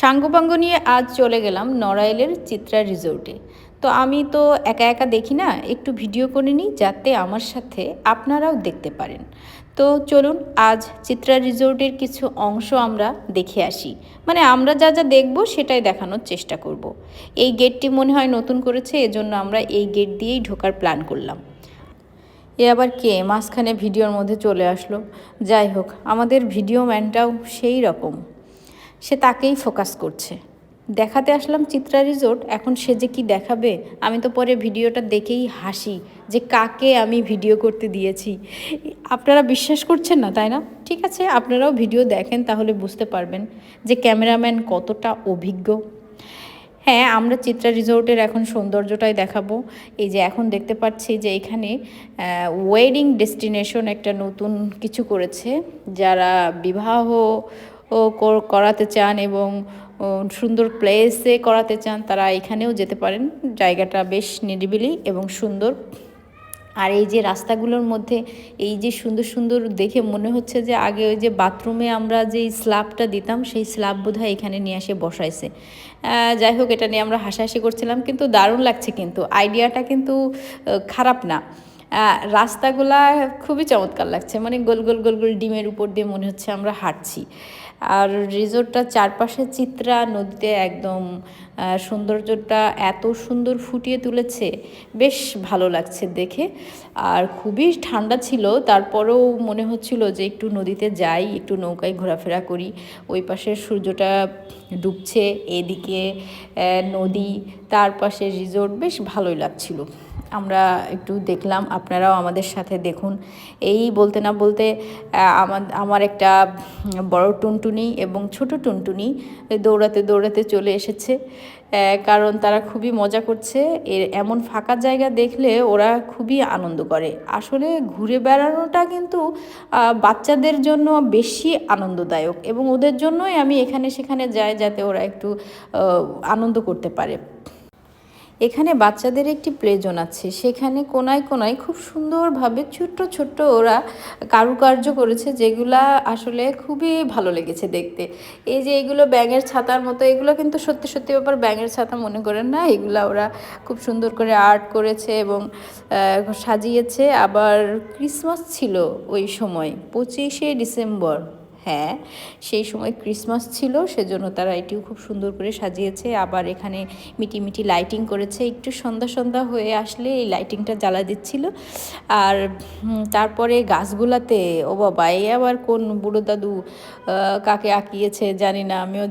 সাঙ্গপাঙ্গ নিয়ে আজ চলে গেলাম নড়াইলের চিত্রা রিসোর্টে। তো আমি তো একা একা দেখি না, একটু ভিডিও করে নিই যাতে আমার সাথে আপনারাও দেখতে পারেন। তো চলুন আজ চিত্রা রিসোর্টের কিছু অংশ আমরা দেখে আসি। মানে আমরা যা যা দেখব সেটাই দেখানোর চেষ্টা করব। এই গেটটি মনে হয় নতুন করেছে, এজন্য আমরা এই গেট দিয়েই ঢোকার প্ল্যান করলাম। এ আবার কে মাঝখানে ভিডিওর মধ্যে চলে আসলো? যাই হোক, আমাদের ভিডিও ম্যানটাও সেই রকম, সে তাকেই ফোকাস করছে। দেখাতে আসলাম চিত্রা রিসোর্ট, এখন সে যে কি দেখাবে। আমি তো পরে ভিডিওটা দেখেই হাসি যে কাকে আমি ভিডিও করতে দিয়েছি। আপনারা বিশ্বাস করছেন না তাই না? ঠিক আছে, আপনারাও ভিডিও দেখেন, তাহলে বুঝতে পারবেন যে ক্যামেরাম্যান কতটা অভিজ্ঞ। হ্যাঁ, আমরা চিত্রা রিসোর্টের এখন সৌন্দর্যটাই দেখাবো। এই যে এখন দেখতে পাচ্ছি যে এখানে ওয়েডিং ডেস্টিনেশন একটা নতুন কিছু করেছে। যারা বিবাহ করাতে চান এবং সুন্দর প্লেসে করাতে চান, তারা এখানেও যেতে পারেন। জায়গাটা বেশ নিরিবিলি এবং সুন্দর। আর এই যে রাস্তাগুলোর মধ্যে এই যে সুন্দর সুন্দর দেখে মনে হচ্ছে যে আগে ওই যে বাথরুমে আমরা যেই স্ল্যাবটা দিতাম সেই স্ল্যাব বোধহয় এখানে নিয়ে এসে বসাইছে। যাই হোক, এটা নিয়ে আমরা হাসাহাসি করছিলাম, কিন্তু দারুণ লাগছে, কিন্তু আইডিয়াটা কিন্তু খারাপ না। রাস্তাগুলা খুবই চমৎকার লাগছে, মানে গোল গোল গোল গোল ডিমের উপর দিয়ে মনে হচ্ছে আমরা হাঁটছি। আর রিসোর্টটার চারপাশে চিত্রা নদীতে একদম সৌন্দর্যটা এত সুন্দর ফুটিয়ে তুলেছে, বেশ ভালো লাগছে দেখে। আর খুবই ঠান্ডা ছিল, তারপরেও মনে হচ্ছিল যে একটু নদীতে যাই, একটু নৌকায় ঘোরাফেরা করি। ওই পাশে সূর্যটা ডুবছে, এদিকে নদী, তার পাশে রিসোর্ট, বেশ ভালোই লাগছিল। আমরা একটু দেখলাম, আপনারাও আমাদের সাথে দেখুন। এই বলতে না বলতে আমার একটা বড় টুনটুনি এবং ছোট টুনটুনি দৌড়াতে দৌড়াতে চলে এসেছে, কারণ তারা খুবই মজা করছে। এমন ফাঁকা জায়গা দেখলে ওরা খুবই আনন্দ করে। আসলে ঘুরে বেড়ানোটা কিন্তু বাচ্চাদের জন্য বেশি আনন্দদায়ক, এবং ওদের জন্যই আমি এখানে সেখানে যাই, যাতে ওরা একটু আনন্দ করতে পারে। এখানে বাচ্চাদের একটি প্লে জোন আছে, সেখানে কোনায় কোনায় খুব সুন্দরভাবে ছোট্ট ছোট্ট ওরা কারুকার্য করেছে, যেগুলা আসলে খুবই ভালো লেগেছে দেখতে। এই যে এগুলো ব্যাঙের ছাতার মতো, এগুলো কিন্তু সত্যি সত্যি ব্যাপার ব্যাঙের ছাতা মনে করেন না, এগুলা ওরা খুব সুন্দর করে আর্ট করেছে এবং সাজিয়েছে। আবার ক্রিসমাস ছিল ওই সময়, 25শে ডিসেম্বর। হ্যাঁ, সেই সময় ক্রিসমাস ছিল, সেজন্য তারা এটিও খুব সুন্দর করে সাজিয়েছে। আবার এখানে মিটি লাইটিং করেছে, একটু সন্ধ্যা সন্ধ্যা হয়ে আসলে এই লাইটিংটা জ্বালা দিচ্ছিল। আর তারপরে গাছগুলাতে ও বাবা, এই আবার কোন বুড়ো দাদু কাকে আঁকিয়েছে জানি না, আমিও